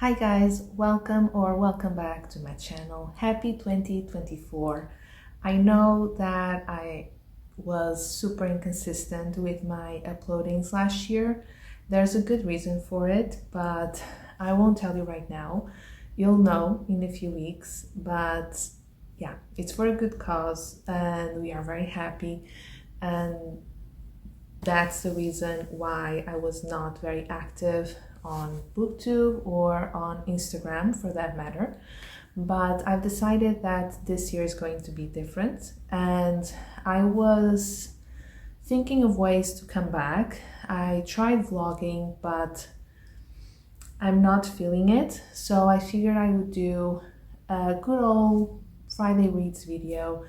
Hi guys, welcome back to my channel. Happy 2024. I know that I was super inconsistent with my uploadings last year. There's a good reason for it, but I won't tell you right now. You'll know in a few weeks, but yeah, it's for a good cause and we are very happy, and that's the reason why I was not very active on booktube or on Instagram for that matter. But I've decided that this year is going to be different, and I was thinking of ways to come back. I tried vlogging, but I'm not feeling it, so I figured I would do a good old Friday Reads video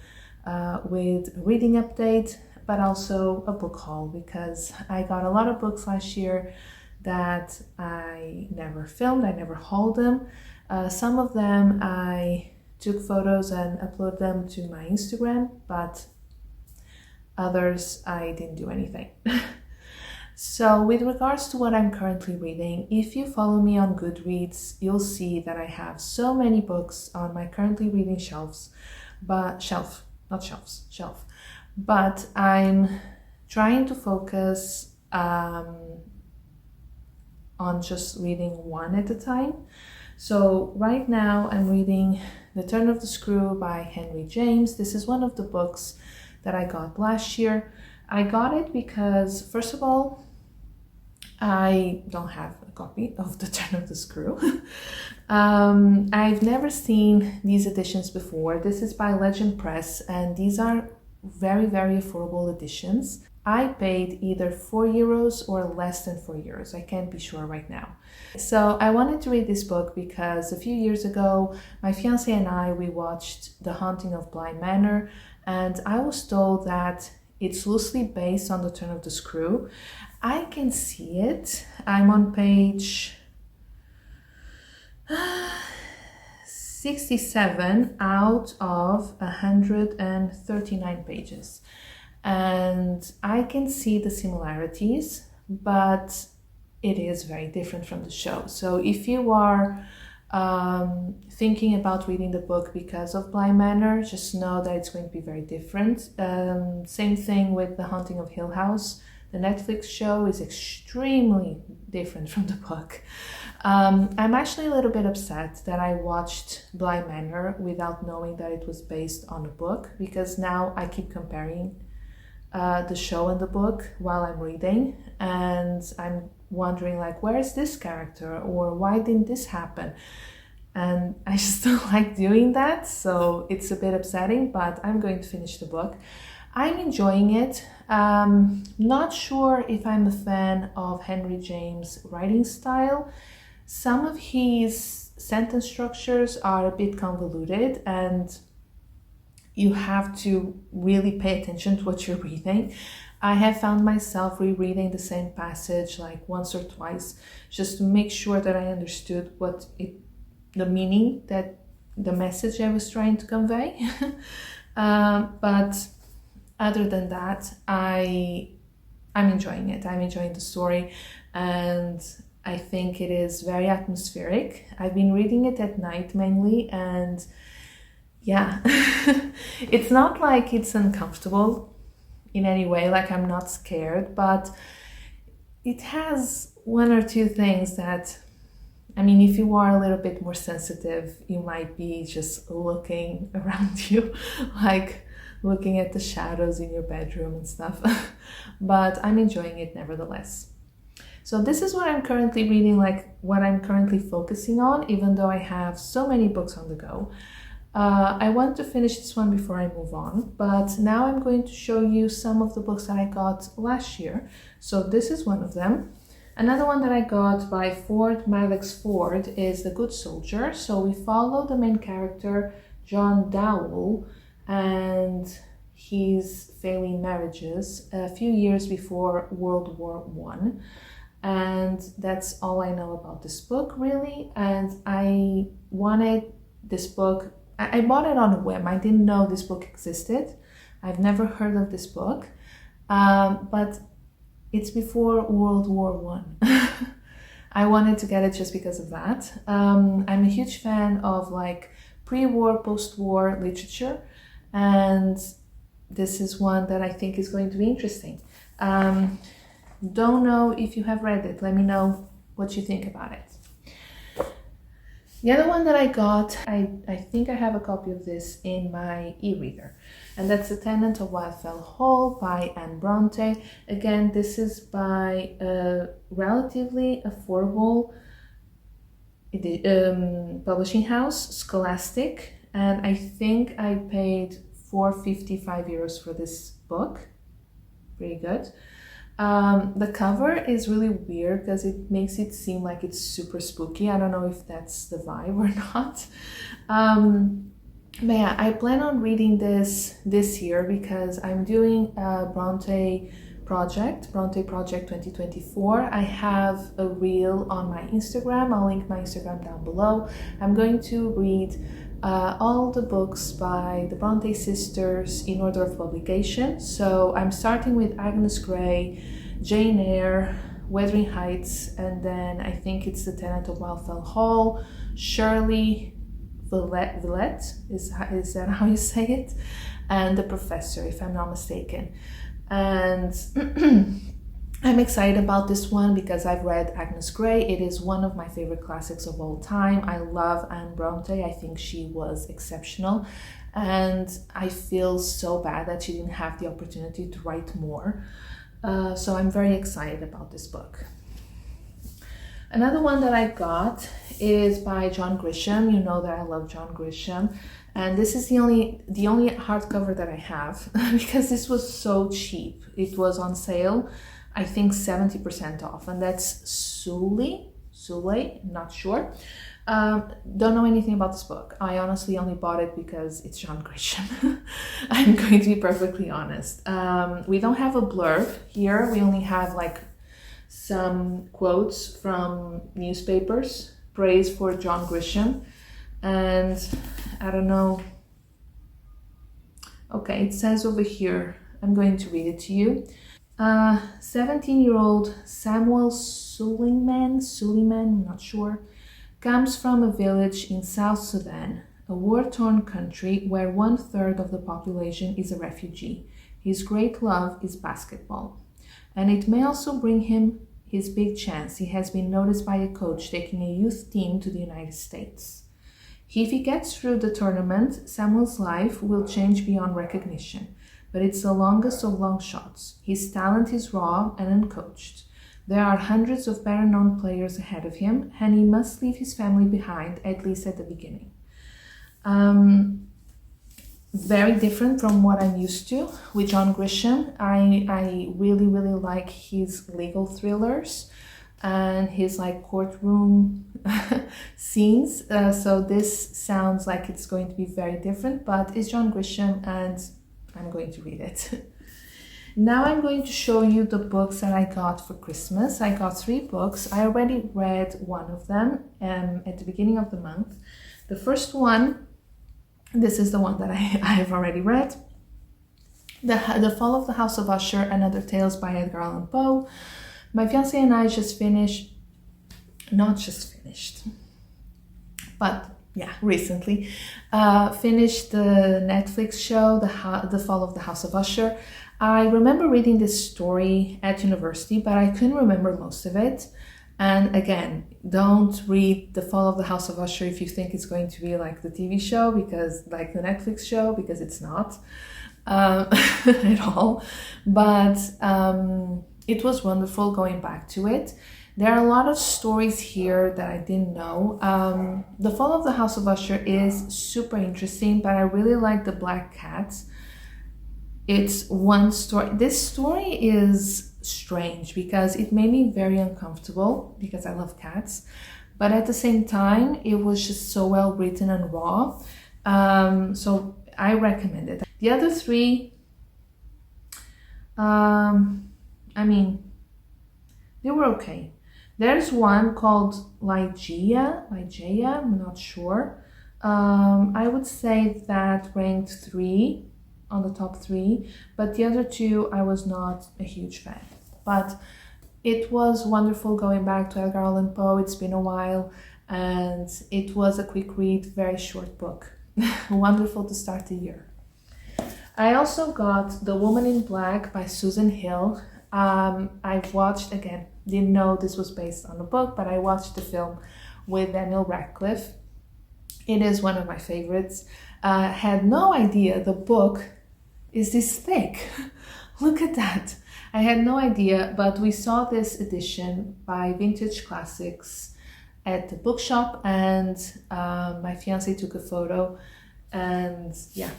with a reading update, but also a book haul, because I got a lot of books last year that I never filmed, I never hauled them. Some of them I took photos and uploaded them to my Instagram, but others I didn't do anything. So with regards to what I'm currently reading, if you follow me on Goodreads, you'll see that I have so many books on my currently reading shelf. But I'm trying to focus on just reading one at a time. So right now I'm reading The Turn of the Screw by Henry James. This is one of the books that I got last year. I got it because, first of all, I don't have a copy of The Turn of the Screw. I've never seen these editions before. This is by Legend Press, and these are very, very affordable editions. I paid either €4 or less than €4. I can't be sure right now. So I wanted to read this book because a few years ago, my fiance and we watched The Haunting of Bly Manor, and I was told that it's loosely based on The Turn of the Screw. I can see it. I'm on page 67 out of 139 pages. And I can see the similarities, but it is very different from the show. So if you are thinking about reading the book because of Bly Manor, just know that it's going to be very different. Same thing with The Haunting of Hill House. The Netflix show is extremely different from the book. I'm actually a little bit upset that I watched Bly Manor without knowing that it was based on a book, because now I keep comparing the show and the book while I'm reading, and I'm wondering, like, where is this character, or why didn't this happen? And I just don't like doing that, so it's a bit upsetting, but I'm going to finish the book. I'm enjoying it. Not sure if I'm a fan of Henry James' writing style. Some of his sentence structures are a bit convoluted, and you have to really pay attention to what you're reading. I have found myself rereading the same passage like once or twice, just to make sure that I understood the meaning, that the message I was trying to convey. But other than that, I'm enjoying it. I'm enjoying the story, and I think it is very atmospheric. I've been reading it at night mainly, and yeah, it's not like it's uncomfortable in any way, like I'm not scared, but it has one or two things that, I mean, if you are a little bit more sensitive, you might be just looking around you, like looking at the shadows in your bedroom and stuff. But I'm enjoying it nevertheless. So this is what I'm currently reading, like what I'm currently focusing on, even though I have so many books on the go. I want to finish this one before I move on, but now I'm going to show you some of the books that I got last year. So this is one of them. Another one that I got by Madox is The Good Soldier. So we follow the main character, John Dowell, and his failing marriages a few years before World War I. And that's all I know about this book, really. And I wanted this book, I bought it on a whim. I didn't know this book existed. I've never heard of this book, but it's before World War I. I wanted to get it just because of that. I'm a huge fan of like pre-war, post-war literature, and this is one that I think is going to be interesting. Don't know if you have read it. Let me know what you think about it. The other one that I got, I think I have a copy of this in my e-reader, and that's The Tenant of Wildfell Hall by Brontë. Again, this is by a relatively affordable publishing house, Scholastic, and I think I paid €4.55 for this book. Pretty good. The cover is really weird because it makes it seem like it's super spooky. I don't know if that's the vibe or not. But yeah, I plan on reading this year because I'm doing a Brontë Project 2024. I have a reel on my Instagram. I'll link my Instagram down below. I'm going to read all the books by the Brontë sisters in order of publication. So I'm starting with Agnes Grey, Jane Eyre, Wuthering Heights, and then I think it's The Tenant of Wildfell Hall, Shirley Villette, is that how you say it? And The Professor, if I'm not mistaken. And I'm excited about this one because I've read Agnes Grey. It is one of my favorite classics of all time. I love Anne Brontë. I think she was exceptional, and I feel so bad that she didn't have the opportunity to write more. So I'm very excited about this book. Another one that I got is by John Grisham. You know that I love John Grisham. And this is the only hardcover that I have because this was so cheap. It was on sale, I think 70% off, and that's Sooley, not sure. Don't know anything about this book. I honestly only bought it because it's John Grisham. I'm going to be perfectly honest. We don't have a blurb here. We only have like some quotes from newspapers, praise for John Grisham, and I don't know. Okay, it says over here, I'm going to read it to you. 17-year-old Samuel Suleiman, I'm not sure, comes from a village in South Sudan, a war-torn country where 1/3 of the population is a refugee. His great love is basketball, and it may also bring him his big chance. He has been noticed by a coach taking a youth team to the United States. If he gets through the tournament, Samuel's life will change beyond recognition, but it's the longest of long shots. His talent is raw and uncoached. There are hundreds of better-known players ahead of him, and he must leave his family behind, at least at the beginning. Very different from what I'm used to with John Grisham. I really, really like his legal thrillers and his like courtroom scenes. So this sounds like it's going to be very different, but it's John Grisham and I'm going to read it. Now I'm going to show you the books that I got for Christmas. I got 3 books. I already read one of them at the beginning of the month. The first one, this is the one that I have already read. The Fall of the House of Usher and Other Tales by Edgar Allan Poe. My fiancé and I just finished, but yeah, recently finished the Netflix show, The Fall of the House of Usher. I remember reading this story at university, but I couldn't remember most of it. And again, don't read The Fall of the House of Usher if you think it's going to be like the TV show, because like the Netflix show, because it's not at all. But it was wonderful going back to it. There are a lot of stories here that I didn't know. The Fall of the House of Usher is super interesting, but I really like the black cats. It's one story. This story is strange because it made me very uncomfortable because I love cats, but at the same time, it was just so well written and raw. So I recommend it. The other 3, I mean, they were okay. There's one called Ligeia, I'm not sure. I would say that ranked 3 on the top 3, but the other 2 I was not a huge fan. But It was wonderful going back to Edgar Allan Poe. It's been a while, and it was a quick read, very short book. Wonderful to start the year. I also got The Woman in Black by Susan Hill. I've watched, again, didn't know this was based on a book, but I watched the film with Daniel Radcliffe. It is one of my favorites. Had no idea the book is this thick. Look at that. I had no idea, but we saw this edition by Vintage Classics at the bookshop, and my fiance took a photo, and yeah.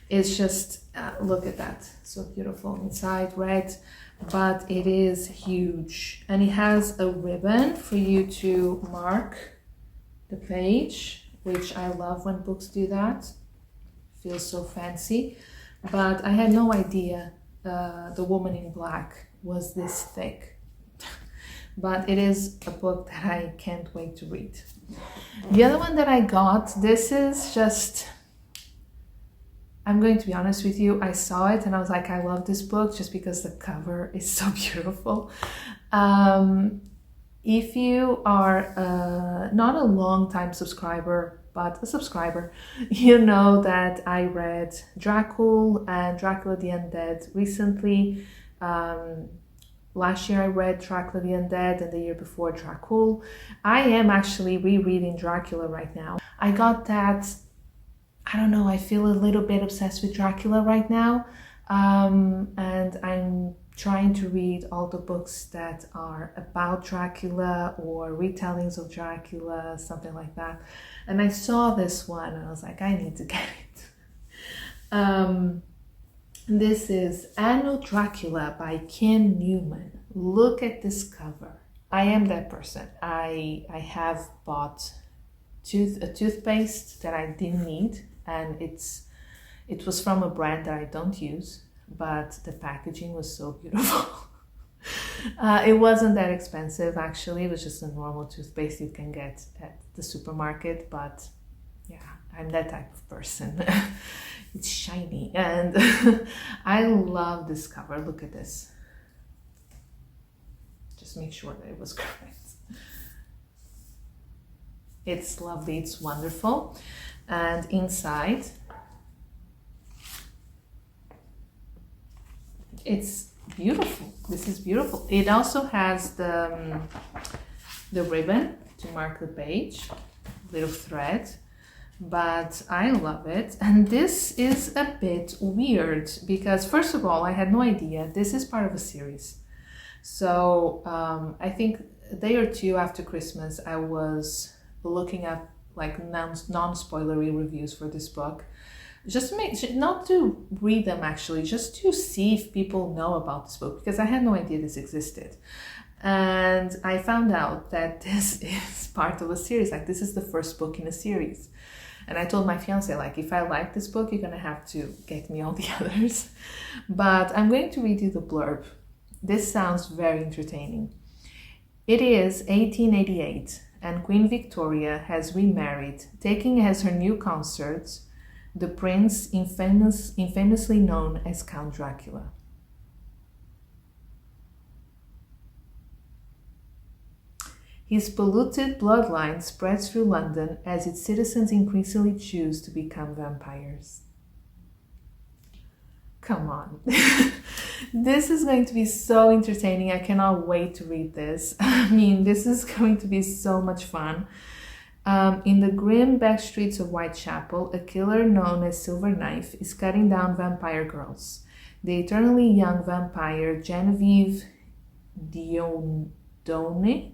It's just, look at that, so beautiful inside, red, but it is huge, and it has a ribbon for you to mark the page, which I love when books do that. Feels so fancy. But I had no idea The Woman in Black was this thick. But it is a book that I can't wait to read. The other one that I got, this is just, I'm going to be honest with you, I saw it and I was like, I love this book just because the cover is so beautiful. If you are not a long-time subscriber, but a subscriber, you know that I read Dracula and Dracula the Undead recently. Last year I read Dracula the Undead, and the year before Dracula. I am actually rereading Dracula right now. I got that, I don't know, I feel a little bit obsessed with Dracula right now. And I'm trying to read all the books that are about Dracula or retellings of Dracula, something like that. And I saw this one and I was like, I need to get it. This is Anno Dracula by Ken Newman. Look at this cover. I am that person. I have bought a toothpaste that I didn't need, and it was from a brand that I don't use, but the packaging was so beautiful. It wasn't that expensive, actually. It was just a normal toothpaste you can get at the supermarket, but yeah, I'm that type of person. It's shiny, and I love this cover. Look at this. Just make sure that it was correct. It's lovely, it's wonderful. And inside, it's beautiful. This is beautiful. It also has the ribbon to mark the page, little thread, but I love it. And this is a bit weird because, first of all, I had no idea this is part of a series. So I think a day or two after Christmas, I was looking at like non-spoilery reviews for this book, just to make, not to read them actually, just to see if people know about this book, because I had no idea this existed. And I found out that this is part of a series, like this is the first book in a series. And I told my fiance, like, if I like this book, you're gonna have to get me all the others. But I'm going to read you the blurb. This sounds very entertaining. It is 1888, and Queen Victoria has remarried, taking as her new consort the prince infamously known as Count Dracula. His polluted bloodline spreads through London as its citizens increasingly choose to become vampires. Come on. This is going to be so entertaining. I cannot wait to read this. I mean, this is going to be so much fun. In the grim back streets of Whitechapel, a killer known as Silver Knife is cutting down vampire girls. The eternally young vampire Genevieve Dieudonné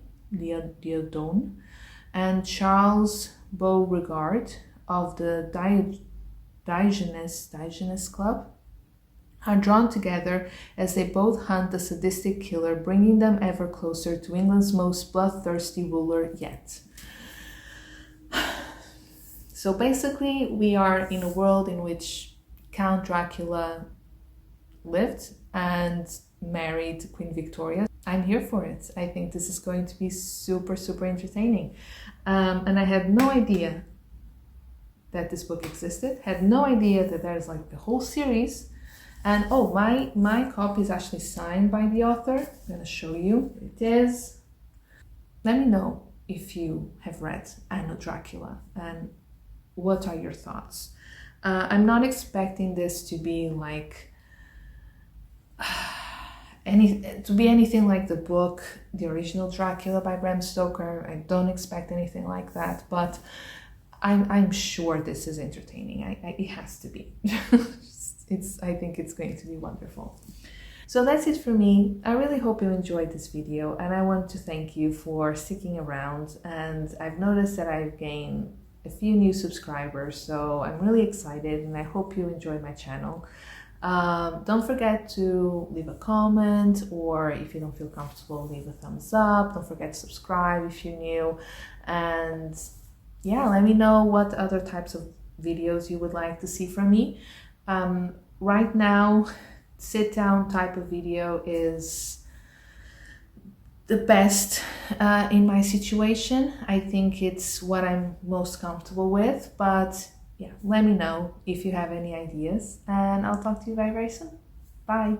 and Charles Beauregard of the Diogenes Club are drawn together as they both hunt the sadistic killer, bringing them ever closer to England's most bloodthirsty ruler yet. So basically, we are in a world in which Count Dracula lived and married Queen Victoria. I'm here for it. I think this is going to be super, super entertaining. And I had no idea that this book existed, had no idea that there's like the whole series. And oh, my copy is actually signed by the author. I'm gonna show you. It is. Let me know if you have read Anno Dracula and what are your thoughts. I'm not expecting this to be like anything like the book, the original Dracula by Bram Stoker. I don't expect anything like that, but I'm sure this is entertaining. It has to be. I think it's going to be wonderful. So that's it for me. I really hope you enjoyed this video, and I want to thank you for sticking around. And I've noticed that I've gained a few new subscribers, so I'm really excited, and I hope you enjoyed my channel. Don't forget to leave a comment, or if you don't feel comfortable, leave a thumbs up. Don't forget to subscribe if you're new, and yeah, let me know what other types of videos you would like to see from me. Right now, sit down type of video is the best in my situation. I think it's what I'm most comfortable with, but yeah, let me know if you have any ideas, and I'll talk to you very, very soon. Bye.